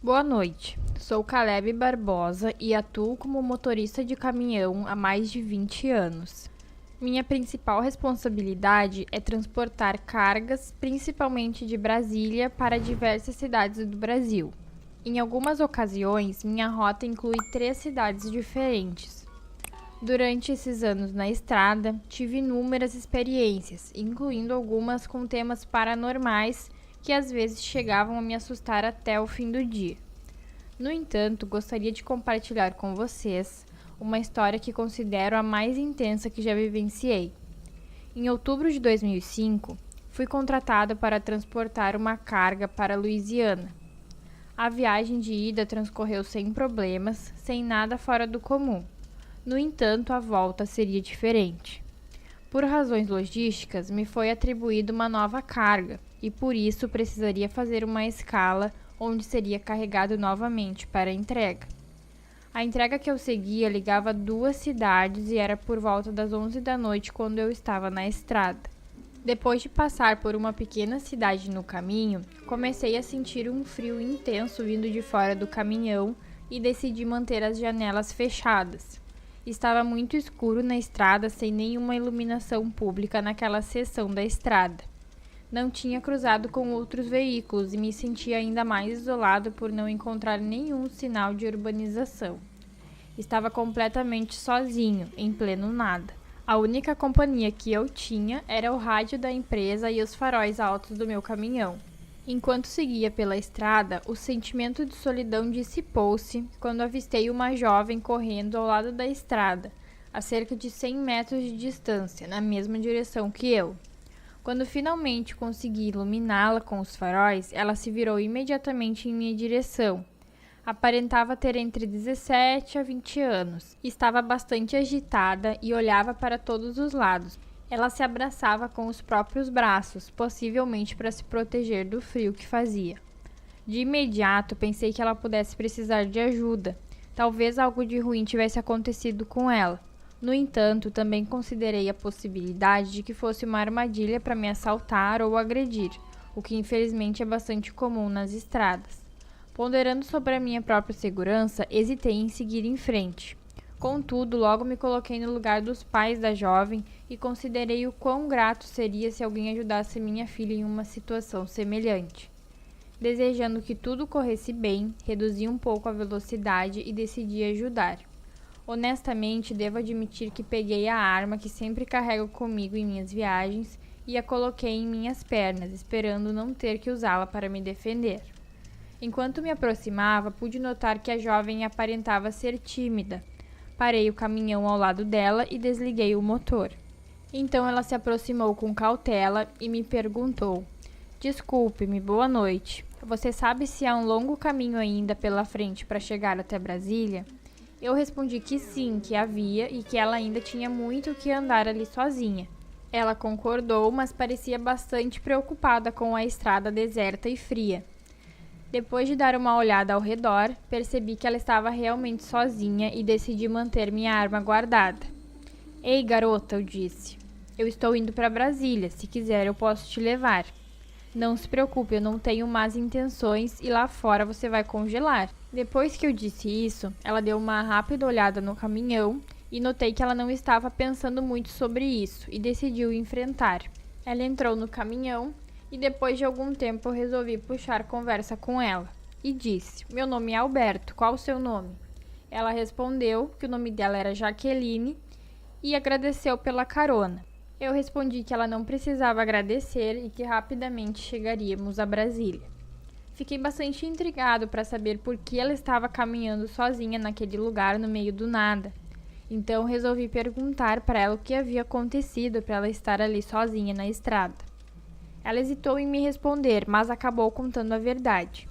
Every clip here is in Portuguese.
Boa noite, sou Caleb Barbosa e atuo como motorista de caminhão há mais de 20 anos. Minha principal responsabilidade é transportar cargas, principalmente de Brasília, para diversas cidades do Brasil. Em algumas ocasiões, minha rota inclui 3 cidades diferentes. Durante esses anos na estrada, tive inúmeras experiências, incluindo algumas com temas paranormais que às vezes chegavam a me assustar até o fim do dia. No entanto, gostaria de compartilhar com vocês uma história que considero a mais intensa que já vivenciei. Em outubro de 2005, fui contratada para transportar uma carga para Louisiana. A viagem de ida transcorreu sem problemas, sem nada fora do comum. No entanto, a volta seria diferente. Por razões logísticas, me foi atribuída uma nova carga e por isso precisaria fazer uma escala onde seria carregado novamente para a entrega. A entrega que eu seguia ligava 2 cidades e era por volta das 11 da noite quando eu estava na estrada. Depois de passar por uma pequena cidade no caminho, comecei a sentir um frio intenso vindo de fora do caminhão e decidi manter as janelas fechadas. Estava muito escuro na estrada sem nenhuma iluminação pública naquela seção da estrada. Não tinha cruzado com outros veículos e me sentia ainda mais isolado por não encontrar nenhum sinal de urbanização. Estava completamente sozinho, em pleno nada. A única companhia que eu tinha era o rádio da empresa e os faróis altos do meu caminhão. Enquanto seguia pela estrada, o sentimento de solidão dissipou-se quando avistei uma jovem correndo ao lado da estrada, a cerca de 100 metros de distância, na mesma direção que eu. Quando finalmente consegui iluminá-la com os faróis, ela se virou imediatamente em minha direção. Aparentava ter entre 17 a 20 anos. Estava bastante agitada e olhava para todos os lados. Ela se abraçava com os próprios braços, possivelmente para se proteger do frio que fazia. De imediato, pensei que ela pudesse precisar de ajuda. Talvez algo de ruim tivesse acontecido com ela. No entanto, também considerei a possibilidade de que fosse uma armadilha para me assaltar ou agredir, o que infelizmente é bastante comum nas estradas. Ponderando sobre a minha própria segurança, hesitei em seguir em frente. Contudo, logo me coloquei no lugar dos pais da jovem e considerei o quão grato seria se alguém ajudasse minha filha em uma situação semelhante. Desejando que tudo corresse bem, reduzi um pouco a velocidade e decidi ajudar. Honestamente, devo admitir que peguei a arma que sempre carrego comigo em minhas viagens e a coloquei em minhas pernas, esperando não ter que usá-la para me defender. Enquanto me aproximava, pude notar que a jovem aparentava ser tímida. Parei o caminhão ao lado dela e desliguei o motor. Então ela se aproximou com cautela e me perguntou: "Desculpe-me, boa noite. Você sabe se há um longo caminho ainda pela frente para chegar até Brasília?" Eu respondi que sim, que havia e que ela ainda tinha muito que andar ali sozinha. Ela concordou, mas parecia bastante preocupada com a estrada deserta e fria. Depois de dar uma olhada ao redor, percebi que ela estava realmente sozinha e decidi manter minha arma guardada. "Ei, garota", eu disse. "Eu estou indo para Brasília. Se quiser, eu posso te levar." "Não se preocupe, eu não tenho más intenções e lá fora você vai congelar." Depois que eu disse isso, ela deu uma rápida olhada no caminhão e notei que ela não estava pensando muito sobre isso e decidiu enfrentar. Ela entrou no caminhão e depois de algum tempo eu resolvi puxar conversa com ela e disse: "Meu nome é Alberto, qual o seu nome?" Ela respondeu que o nome dela era Jaqueline e agradeceu pela carona. Eu respondi que ela não precisava agradecer e que rapidamente chegaríamos a Brasília. Fiquei bastante intrigado para saber por que ela estava caminhando sozinha naquele lugar no meio do nada. Então resolvi perguntar para ela o que havia acontecido para ela estar ali sozinha na estrada. Ela hesitou em me responder, mas acabou contando a verdade.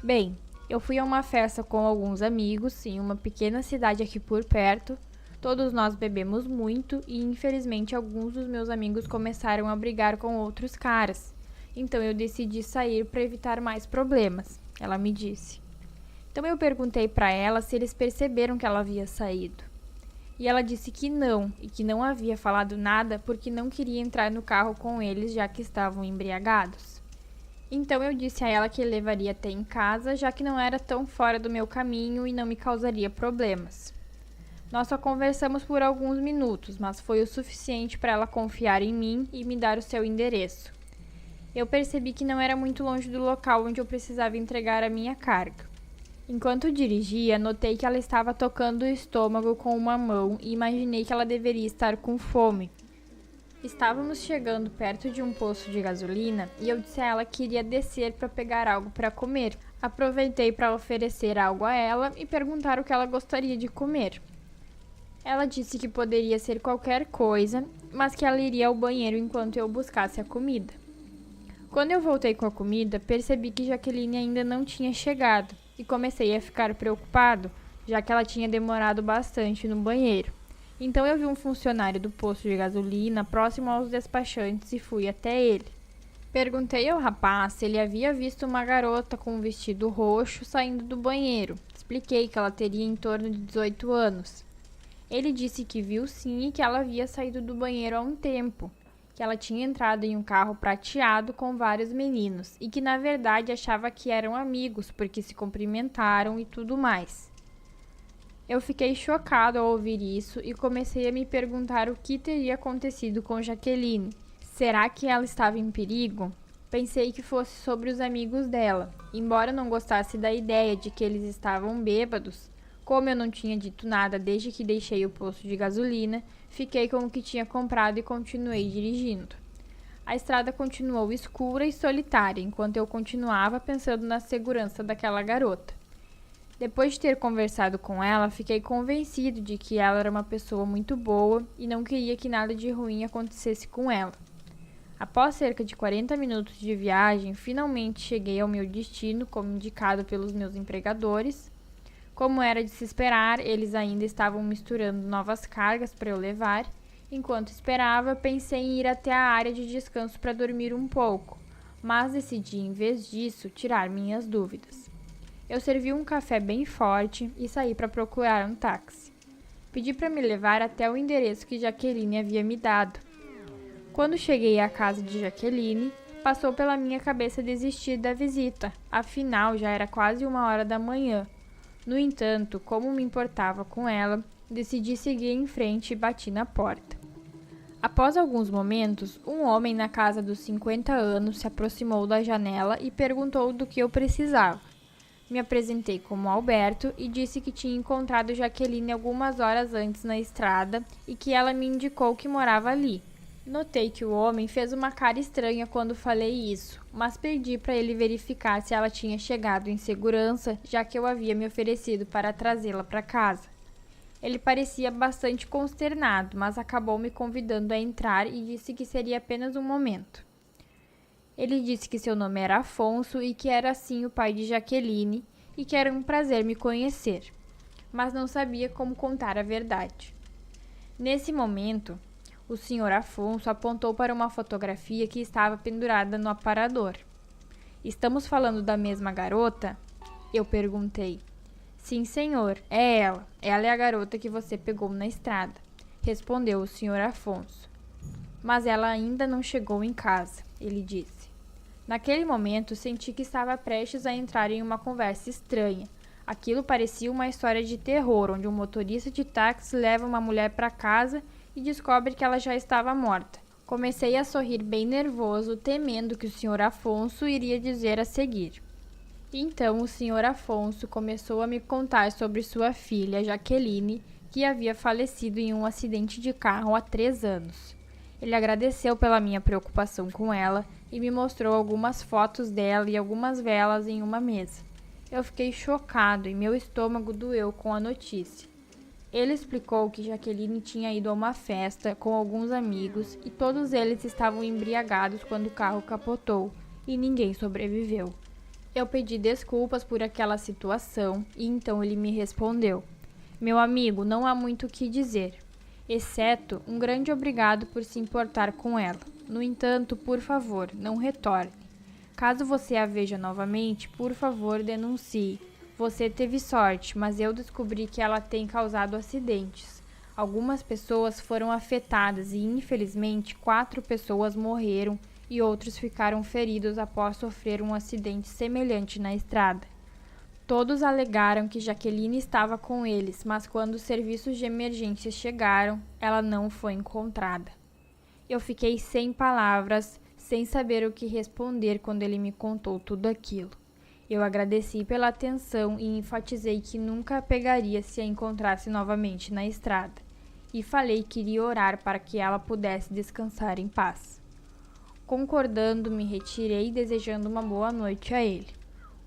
"Bem, eu fui a uma festa com alguns amigos em uma pequena cidade aqui por perto. Todos nós bebemos muito e infelizmente alguns dos meus amigos começaram a brigar com outros caras. Então eu decidi sair para evitar mais problemas", ela me disse. Então eu perguntei para ela se eles perceberam que ela havia saído. E ela disse que não, e que não havia falado nada porque não queria entrar no carro com eles já que estavam embriagados. Então eu disse a ela que levaria até em casa, já que não era tão fora do meu caminho e não me causaria problemas. Nós só conversamos por alguns minutos, mas foi o suficiente para ela confiar em mim e me dar o seu endereço. Eu percebi que não era muito longe do local onde eu precisava entregar a minha carga. Enquanto dirigia, notei que ela estava tocando o estômago com uma mão e imaginei que ela deveria estar com fome. Estávamos chegando perto de um posto de gasolina e eu disse a ela que iria descer para pegar algo para comer. Aproveitei para oferecer algo a ela e perguntar o que ela gostaria de comer. Ela disse que poderia ser qualquer coisa, mas que ela iria ao banheiro enquanto eu buscasse a comida. Quando eu voltei com a comida, percebi que Jaqueline ainda não tinha chegado e comecei a ficar preocupado, já que ela tinha demorado bastante no banheiro. Então eu vi um funcionário do posto de gasolina próximo aos despachantes e fui até ele. Perguntei ao rapaz se ele havia visto uma garota com um vestido roxo saindo do banheiro. Expliquei que ela teria em torno de 18 anos. Ele disse que viu sim e que ela havia saído do banheiro há um tempo, que ela tinha entrado em um carro prateado com vários meninos e que na verdade achava que eram amigos porque se cumprimentaram e tudo mais. Eu fiquei chocado ao ouvir isso e comecei a me perguntar o que teria acontecido com Jaqueline. Será que ela estava em perigo? Pensei que fosse sobre os amigos dela. Embora não gostasse da ideia de que eles estavam bêbados, como eu não tinha dito nada desde que deixei o posto de gasolina, fiquei com o que tinha comprado e continuei dirigindo. A estrada continuou escura e solitária, enquanto eu continuava pensando na segurança daquela garota. Depois de ter conversado com ela, fiquei convencido de que ela era uma pessoa muito boa e não queria que nada de ruim acontecesse com ela. Após cerca de 40 minutos de viagem, finalmente cheguei ao meu destino, como indicado pelos meus empregadores. Como era de se esperar, eles ainda estavam misturando novas cargas para eu levar. Enquanto esperava, pensei em ir até a área de descanso para dormir um pouco, mas decidi, em vez disso, tirar minhas dúvidas. Eu servi um café bem forte e saí para procurar um táxi. Pedi para me levar até o endereço que Jaqueline havia me dado. Quando cheguei à casa de Jaqueline, passou pela minha cabeça desistir da visita, afinal já era quase 1h da manhã. No entanto, como me importava com ela, decidi seguir em frente e bati na porta. Após alguns momentos, um homem na casa dos 50 anos se aproximou da janela e perguntou do que eu precisava. Me apresentei como Alberto e disse que tinha encontrado Jaqueline algumas horas antes na estrada e que ela me indicou que morava ali. Notei que o homem fez uma cara estranha quando falei isso, mas pedi para ele verificar se ela tinha chegado em segurança, já que eu havia me oferecido para trazê-la para casa. Ele parecia bastante consternado, mas acabou me convidando a entrar e disse que seria apenas um momento. Ele disse que seu nome era Afonso e que era sim o pai de Jaqueline e que era um prazer me conhecer, mas não sabia como contar a verdade. Nesse momento, o senhor Afonso apontou para uma fotografia que estava pendurada no aparador. Estamos falando da mesma garota? Eu perguntei. Sim, senhor, é ela. Ela é a garota que você pegou na estrada, respondeu o senhor Afonso. Mas ela ainda não chegou em casa, ele disse. Naquele momento, senti que estava prestes a entrar em uma conversa estranha. Aquilo parecia uma história de terror, onde um motorista de táxi leva uma mulher para casa e descobre que ela já estava morta. Comecei a sorrir bem nervoso, temendo que o senhor Afonso iria dizer a seguir. Então o senhor Afonso começou a me contar sobre sua filha, Jaqueline, que havia falecido em um acidente de carro há 3 anos. Ele agradeceu pela minha preocupação com ela e me mostrou algumas fotos dela e algumas velas em uma mesa. Eu fiquei chocado e meu estômago doeu com a notícia. Ele explicou que Jaqueline tinha ido a uma festa com alguns amigos e todos eles estavam embriagados quando o carro capotou e ninguém sobreviveu. Eu pedi desculpas por aquela situação e então ele me respondeu: meu amigo, não há muito o que dizer, exceto um grande obrigado por se importar com ela. No entanto, por favor, não retorne. Caso você a veja novamente, por favor, denuncie. Você teve sorte, mas eu descobri que ela tem causado acidentes. Algumas pessoas foram afetadas e, infelizmente, 4 pessoas morreram e outros ficaram feridos após sofrer um acidente semelhante na estrada. Todos alegaram que Jaqueline estava com eles, mas quando os serviços de emergência chegaram, ela não foi encontrada. Eu fiquei sem palavras, sem saber o que responder quando ele me contou tudo aquilo. Eu agradeci pela atenção e enfatizei que nunca a pegaria se a encontrasse novamente na estrada, e falei que iria orar para que ela pudesse descansar em paz. Concordando, me retirei desejando uma boa noite a ele.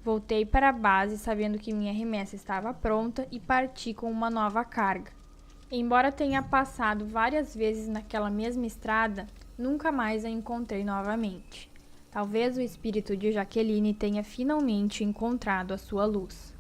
Voltei para a base sabendo que minha remessa estava pronta e parti com uma nova carga. Embora tenha passado várias vezes naquela mesma estrada, nunca mais a encontrei novamente. Talvez o espírito de Jaqueline tenha finalmente encontrado a sua luz.